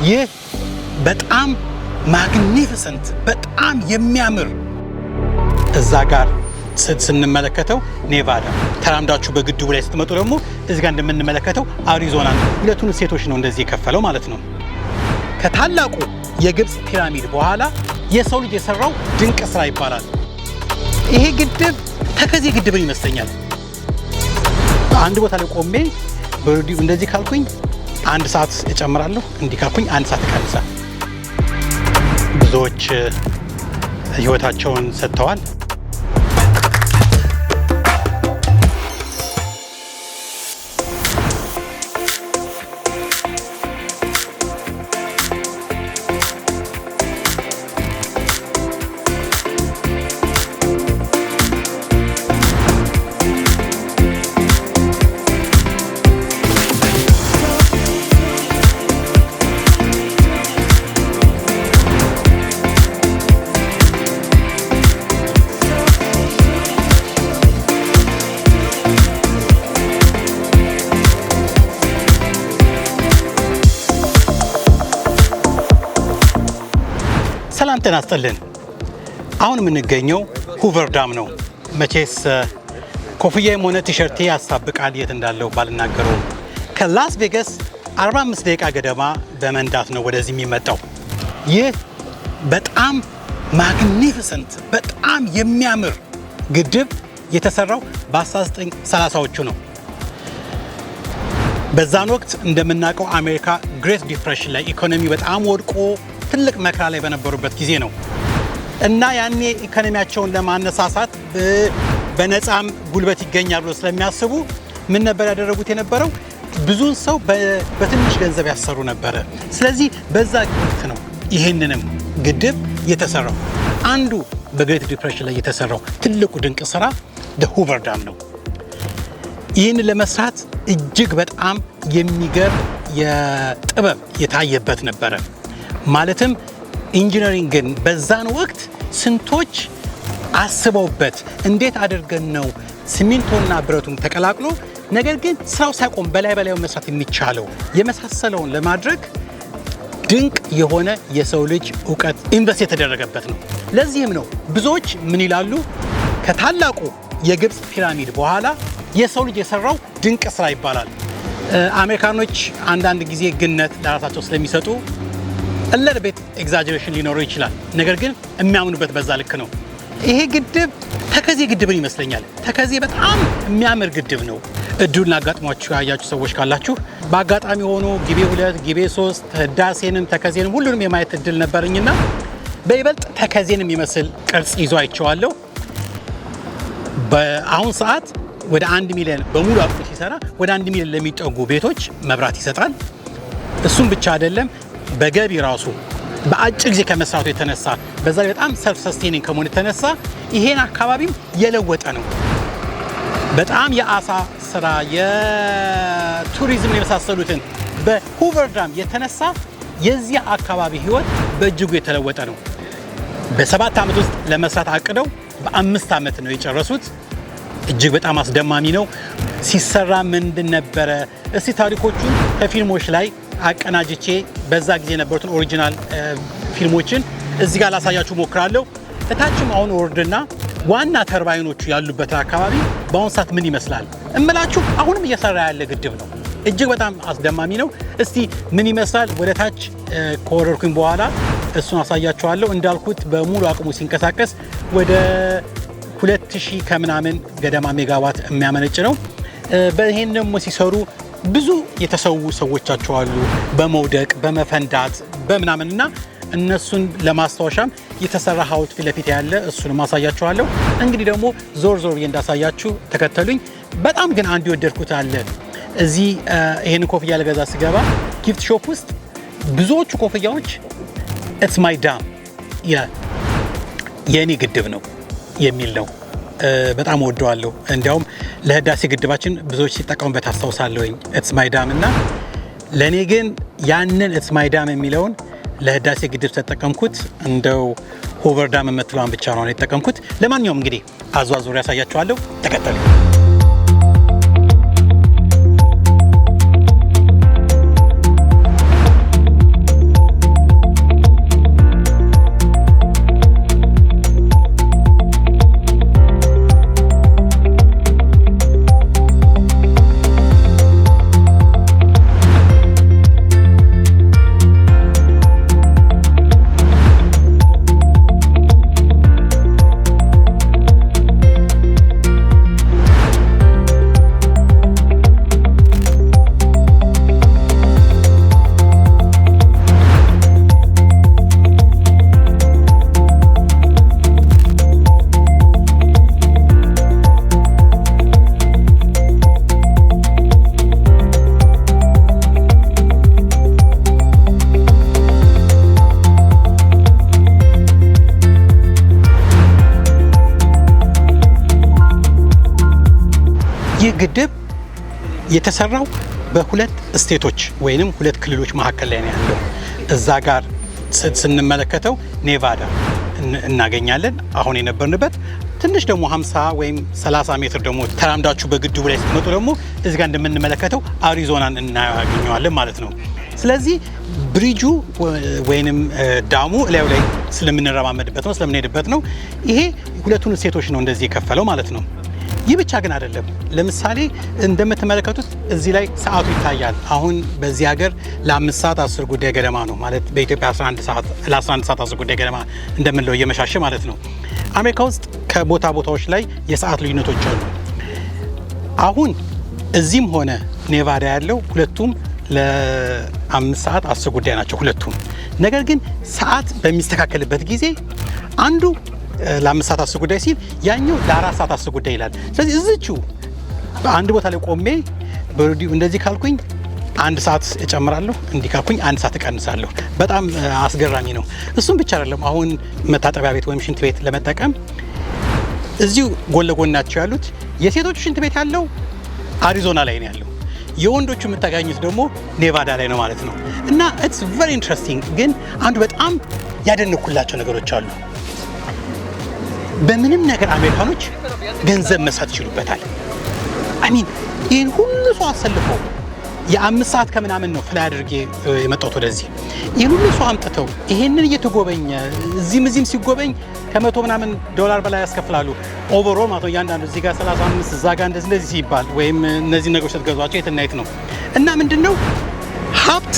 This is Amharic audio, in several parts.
ይህ በጣም ማግኒፊሰንት በጣም የሚያምር እዛ ጋር ስንመለከተው ኔቫዳ ተራምዳችሁ በግድቡ ላይ ስትመጡ ደግሞ እዚህ ጋር እንደምንመለከተው አሪዞና ሁለቱን ስቴቶች ነው እንደዚህ የከፈለው ማለት ነው። ከታላቁ የግብፅ ፒራሚድ በኋላ የሰው ልጅ የሰራው ድንቅ ስራ ይባላል። ይሄ ግድብ ተከዜ ግድብን ይመስለኛል። አንድ ቦታ ላይ ቆሜ እንደዚህ ካልኩኝ 1 ሰዓት እጨምራለሁ፣ እንዲህ ካልኩኝ 1 ሰዓት እቀንሳለሁ። ብዙዎች ህይወታቸውን ሰጥተዋል። ሰላም ጤና ይስጥልን። አሁን የምንገኘው ሁቨር ዳም ነው። መቼስ ኮፍያዬም ሆነ ቲሸርቴ ያሳብቃል የት እንዳለው ባልናገረው። ከላስ ቬጋስ 45 ደቂቃ ገደማ በመንዳት ነው ወደዚህ የሚመጣው። ይህ በጣም ማግኒፊሰንት በጣም የሚያምር ግድብ የተሰራው በ1930ዎቹ ነው። በዛን ወቅት እንደምናውቀው አሜሪካ ግሬት ዲፕሬሽን ላይ ኢኮኖሚ በጣም ወድቆ ትልቅ መከራ ላይ በነበሩበት ጊዜ ነው እና ያኔ ኢኮኖሚያቸውን ለማነሳሳት በነፃም ጉልበት ይገኛል ብሎ ስለሚያስቡ ምን ነበር ያደረጉት የነበረው? ብዙን ሰው በትንሽ ገንዘብ ያሰሩ ነበረ። ስለዚህ በዛ ወቅት ነው ይሄንንም ግድብ የተሰራው። አንዱ በግሬት ዲፕሬሽን ላይ የተሰራው ትልቁ ድንቅ ስራ ሁቨር ዳም ነው። ይህን ለመስራት እጅግ በጣም የሚገርም የጥበብ የታየበት ነበረ። ማለትም ኢንጂነሪንግን በዛን ወቅት ስንቶች አስበውበት እንዴት አድርገን ነው ሲሚንቶና ብረቱን ተቀላቅሎ ነገር ግን ስራው ሳይቆም በላይ መስራት የሚቻለው የመሳሰለውን ለማድረግ ድንቅ የሆነ የሰው ልጅ እውቀት ኢንቨስት የተደረገበት ነው። ለዚህም ነው ብዙዎች ምን ይላሉ? ከታላቁ የግብፅ ፒራሚድ በኋላ የሰው ልጅ የሰራው ድንቅ ስራ ይባላል። አሜሪካኖች አንዳንድ ጊዜ ግነት ለራሳቸው ስለሚሰጡ እለር ቤት ኤግዛጀሬሽን ሊኖረው ይችላል። ነገር ግን የሚያምኑበት በዛ ልክ ነው። ይሄ ግድብ ተከዜ ግድብን ይመስለኛል። ተከዜ በጣም የሚያምር ግድብ ነው። እድሉን አጋጥሟችሁ ያያችሁ ሰዎች ካላችሁ በአጋጣሚ ሆኖ ጊቤ 2 ጊቤ 3 ህዳሴንም ተከዜንም ሁሉንም የማየት እድል ነበረኝና በይበልጥ ተከዜን የሚመስል ቅርጽ ይዞ አይቼዋለሁ። በአሁን ሰዓት ወደ 1 ሚሊዮን በሙሉ አቅሙ ሲሰራ ወደ 1 ሚሊዮን ለሚጠጉ ቤቶች መብራት ይሰጣል። እሱም ብቻ አይደለም፣ በገቢ ራሱ በአጭር ጊዜ ከመስራቱ የተነሳ በዛ በጣም ሰልፍ ሰስቴኒንግ ከመሆኑ የተነሳ ይሄን አካባቢም የለወጠ ነው። በጣም የአሳ ስራ የቱሪዝም የመሳሰሉትን በሁቨር ዳም የተነሳ የዚህ አካባቢ ህይወት በእጅጉ የተለወጠ ነው። በ7 ዓመት ውስጥ ለመስራት አቅደው በ5 ዓመት ነው የጨረሱት። እጅግ በጣም አስደማሚ ነው። ሲሰራ ምንድን ነበረ? እስቲ ታሪኮቹን ከፊልሞች ላይ አቀናጅቼ በዛ ጊዜ የነበሩትን ኦሪጂናል ፊልሞችን እዚህ ጋር ላሳያችሁ ሞክራለሁ። እታችም አሁን ወርድና ዋና ተርባይኖቹ ያሉበት አካባቢ በአሁን ሰዓት ምን ይመስላል እምላችሁ አሁንም እየሰራ ያለ ግድብ ነው። እጅግ በጣም አስደማሚ ነው። እስቲ ምን ይመስላል ወደ ታች ከወረድኩኝ በኋላ እሱን አሳያችኋለሁ። እንዳልኩት በሙሉ አቅሙ ሲንቀሳቀስ ወደ 2000 ከምናምን ገደማ ሜጋዋት የሚያመነጭ ነው። በይሄን ደግሞ ሲሰሩ ብዙ የተሰዉ ሰዎቻቸው አሉ፣ በመውደቅ በመፈንዳት በምናምንና እነሱን ለማስታወሻም የተሰራ ሐውልት ፊት ለፊት ያለ እሱን ማሳያችኋለሁ። እንግዲህ ደግሞ ዞር ብዬ እንዳሳያችሁ ተከተሉኝ። በጣም ግን አንድ የወደድኩት አለ። እዚህ ይሄን ኮፍያ ለገዛ ስገባ ጊፍት ሾፕ ውስጥ ብዙዎቹ ኮፍያዎች ኢትስ ማይ ዳም የኔ ግድብ ነው የሚል ነው። በጣም ወደዋለሁ። እንዲያውም ለህዳሴ ግድባችን ብዙዎች ሲጠቀሙበት አስታውሳለሁኝ ኢትስ ማይ ዳም እና ለኔ ግን ያንን ኢትስ ማይ ዳም የሚለውን ለህዳሴ ግድብ ተጠቀምኩት። እንደው ሁቨር ዳም የምትለዋን ብቻ ነው የተጠቀምኩት። ለማንኛውም እንግዲህ አዟዙር ያሳያችኋለሁ። ተከተሉ። ግድብ የተሰራው በሁለት ስቴቶች ወይንም ሁለት ክልሎች መካከል ላይ ነው ያለው። እዛ ጋር ስንመለከተው ኔቫዳ እናገኛለን አሁን የነበርንበት። ትንሽ ደግሞ 50 ወይም 30 ሜትር ደግሞ ተራምዳችሁ በግድቡ ላይ ስትመጡ ደግሞ እዚህ ጋር እንደምንመለከተው አሪዞናን እናገኘዋለን ማለት ነው። ስለዚህ ብሪጁ ወይንም ዳሙ ላዩ ላይ ስለምንረማመድበት ነው ስለምንሄድበት ነው። ይሄ ሁለቱን ስቴቶች ነው እንደዚህ የከፈለው ማለት ነው። ይህ ብቻ ግን አይደለም። ለምሳሌ እንደምትመለከቱት እዚህ ላይ ሰዓቱ ይታያል። አሁን በዚህ ሀገር ለ5 ሰዓት 10 ጉዳይ ገደማ ነው ማለት በኢትዮጵያ 11 ሰዓት 10 ጉዳይ ገደማ እንደምንለው እየመሻሸ ማለት ነው። አሜሪካ ውስጥ ከቦታ ቦታዎች ላይ የሰዓት ልዩነቶች አሉ። አሁን እዚህም ሆነ ኔቫዳ ያለው ሁለቱም ለ5 ሰዓት 10 ጉዳይ ናቸው ሁለቱም። ነገር ግን ሰዓት በሚስተካከልበት ጊዜ አንዱ ለ5 ሰዓት 10 ጉዳይ ሲል ያኛው ለ4 ሰዓት 10 ጉዳይ ይላል። ስለዚህ እዚችው በአንድ ቦታ ላይ ቆሜ በሬዲዮ እንደዚህ ካልኩኝ 1 ሰዓት እጨምራለሁ፣ እንዲህ ካልኩኝ 1 ሰዓት እቀንሳለሁ። በጣም አስገራሚ ነው። እሱም ብቻ አይደለም። አሁን መታጠቢያ ቤት ወይም ሽንት ቤት ለመጠቀም እዚሁ ጎን ለጎን ናቸው ያሉት። የሴቶቹ ሽንት ቤት ያለው አሪዞና ላይ ነው ያለው። የወንዶቹ የምታገኙት ደግሞ ኔቫዳ ላይ ነው ማለት ነው። እና ኢትስ ቨሪ ኢንትረስቲንግ። ግን አንዱ በጣም ያደነኩላቸው ነገሮች አሉ። በምንም ነገር አሜሪካኖች ገንዘብ መስራት ይችሉበታል። አሚን ይህን ሁሉ ሰው አሰልፈው የ5 ሰዓት ከምናምን ነው ፍላይ አድርጌ የመጣሁት ወደዚህ። ይህን ሁሉ ሰው አምጥተው ይሄንን እየተጎበኘ እዚህም ሲጎበኝ ከ100 ምናምን ዶላር በላይ ያስከፍላሉ። ኦቨርኦል ማለት ነው እያንዳንዱ እዚህ ጋር 35 እዛ ጋር እንደዚህ ሲባል ወይም እነዚህ ነገሮች ስትገዟቸው የትናየት ነው። እና ምንድነው ሀብት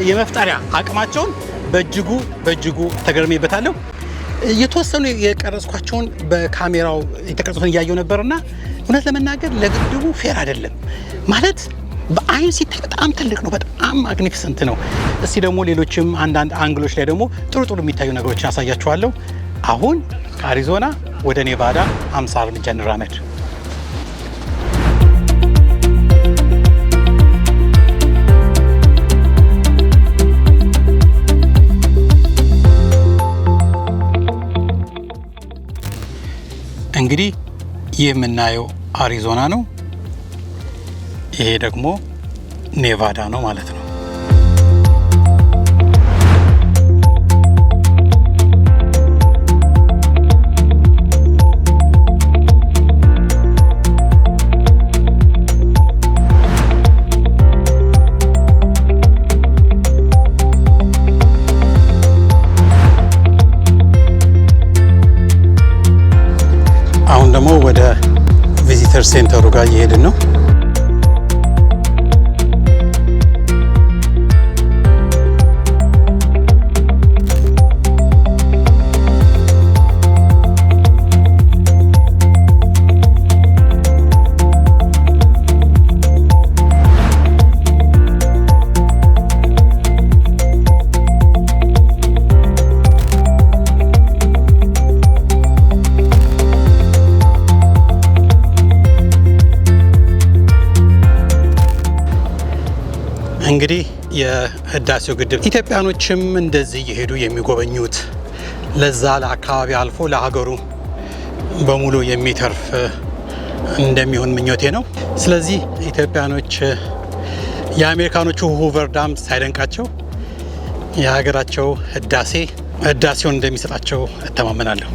የመፍጠሪያ አቅማቸውን በእጅጉ ተገርሜበታለሁ። የተወሰኑ የቀረጽኳቸውን በካሜራው የተቀረጹትን እያየው ነበርና እውነት ለመናገር ለግድቡ ፌር አይደለም ማለት በአይን ሲታይ በጣም ትልቅ ነው፣ በጣም ማግኒፊሰንት ነው። እስቲ ደግሞ ሌሎችም አንዳንድ አንግሎች ላይ ደግሞ ጥሩ የሚታዩ ነገሮችን ያሳያችኋለሁ። አሁን ከአሪዞና ወደ ኔቫዳ 50 እርምጃ እንራመድ። እንግዲህ ይህ የምናየው አሪዞና ነው። ይሄ ደግሞ ኔቫዳ ነው ማለት ነው። አሁን ደግሞ ወደ ቪዚተር ሴንተሩ ጋር እየሄድን ነው። እንግዲህ የህዳሴው ግድብ ኢትዮጵያኖችም እንደዚህ እየሄዱ የሚጎበኙት ለዛ ለአካባቢ አልፎ ለሀገሩ በሙሉ የሚተርፍ እንደሚሆን ምኞቴ ነው። ስለዚህ ኢትዮጵያኖች የአሜሪካኖቹ ሁቨር ዳም ሳይደንቃቸው የሀገራቸው ህዳሴውን እንደሚሰጣቸው እተማመናለሁ።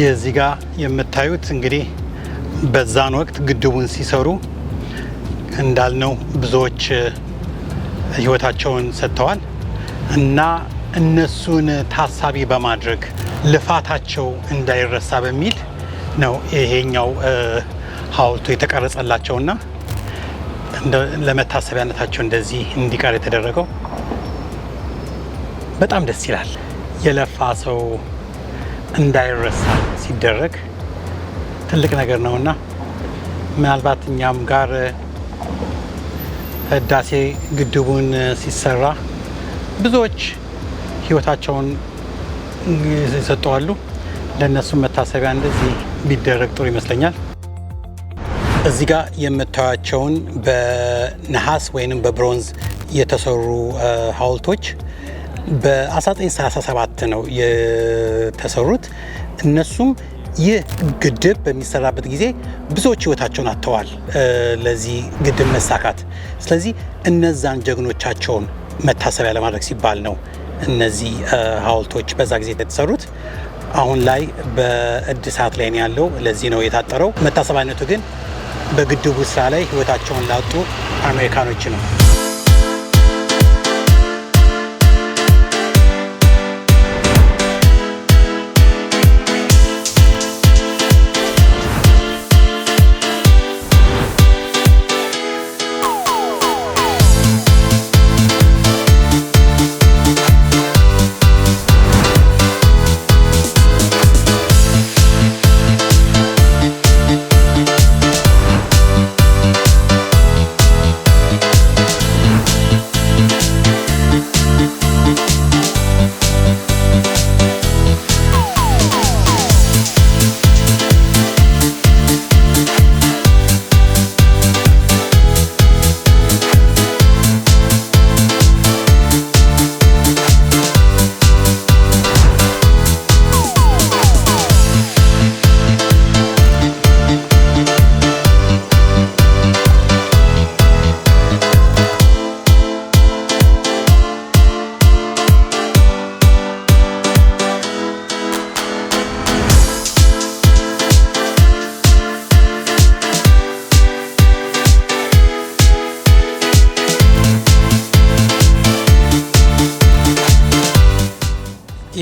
የዚህ ጋር የምታዩት እንግዲህ በዛን ወቅት ግድቡን ሲሰሩ እንዳልነው ብዙዎች ህይወታቸውን ሰጥተዋል እና እነሱን ታሳቢ በማድረግ ልፋታቸው እንዳይረሳ በሚል ነው ይሄኛው ሐውልቱ የተቀረጸላቸውና ለመታሰቢያነታቸው እንደዚህ እንዲቀር የተደረገው በጣም ደስ ይላል። የለፋ ሰው እንዳይረሳ ሲደረግ ትልቅ ነገር ነውና ምናልባት እኛም ጋር ህዳሴ ግድቡን ሲሰራ ብዙዎች ህይወታቸውን ይሰጠዋሉ። ለነሱም መታሰቢያ እንደዚህ ቢደረግ ጥሩ ይመስለኛል። እዚህ ጋር የምታዩቸውን በነሐስ ወይንም በብሮንዝ የተሰሩ ሐውልቶች በ1937 ነው የተሰሩት። እነሱም ይህ ግድብ በሚሰራበት ጊዜ ብዙዎች ህይወታቸውን አጥተዋል ለዚህ ግድብ መሳካት። ስለዚህ እነዛን ጀግኖቻቸውን መታሰቢያ ለማድረግ ሲባል ነው እነዚህ ሐውልቶች በዛ ጊዜ የተሰሩት። አሁን ላይ በእድሳት ላይ ያለው ለዚህ ነው የታጠረው። መታሰቢያነቱ ግን በግድቡ ስራ ላይ ህይወታቸውን ላጡ አሜሪካኖች ነው።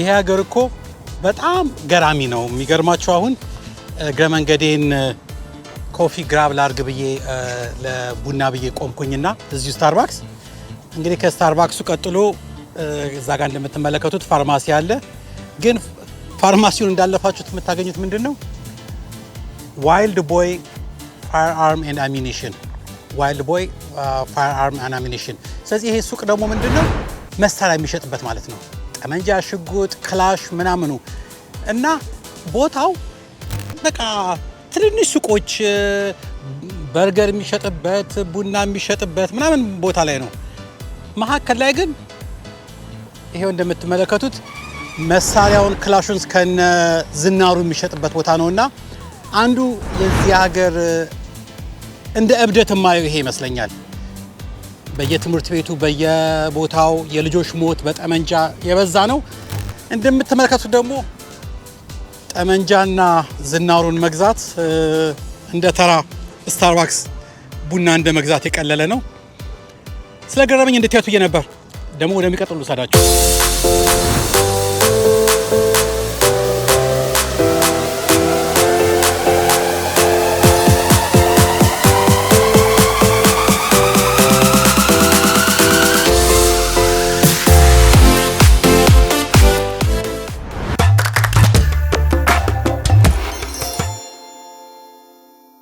ይሄ ሀገር እኮ በጣም ገራሚ ነው። የሚገርማችሁ አሁን እግረ መንገዴን ኮፊ ግራብ ላርግ ብዬ ለቡና ብዬ ቆምኩኝና እዚሁ ስታርባክስ፣ እንግዲህ ከስታርባክሱ ቀጥሎ እዛ ጋር እንደምትመለከቱት ፋርማሲ አለ። ግን ፋርማሲውን እንዳለፋችሁት የምታገኙት ምንድን ነው? ዋይልድ ቦይ ፋየር አርም ኤንድ አሚኒሽን፣ ዋይልድ ቦይ ፋየር አርም ኤንድ አሚኒሽን። ስለዚህ ይሄ ሱቅ ደግሞ ምንድን ነው? መሳሪያ የሚሸጥበት ማለት ነው። ጠመንጃ፣ ሽጉጥ፣ ክላሽ ምናምኑ እና ቦታው በቃ ትንንሽ ሱቆች፣ በርገር የሚሸጥበት፣ ቡና የሚሸጥበት ምናምን ቦታ ላይ ነው። መሀከል ላይ ግን ይሄው እንደምትመለከቱት መሳሪያውን ክላሹን ከነ ዝናሩ የሚሸጥበት ቦታ ነውና አንዱ የዚህ ሀገር እንደ እብደት የማየው ይሄ ይመስለኛል። በየትምህርት ቤቱ በየቦታው የልጆች ሞት በጠመንጃ የበዛ ነው። እንደምትመለከቱት ደግሞ ጠመንጃና ዝናሩን መግዛት እንደ ተራ ስታርባክስ ቡና እንደ መግዛት የቀለለ ነው። ስለገረመኝ እንድትያቱ ነበር። ደግሞ ወደሚቀጥሉ ልውሰዳችሁ።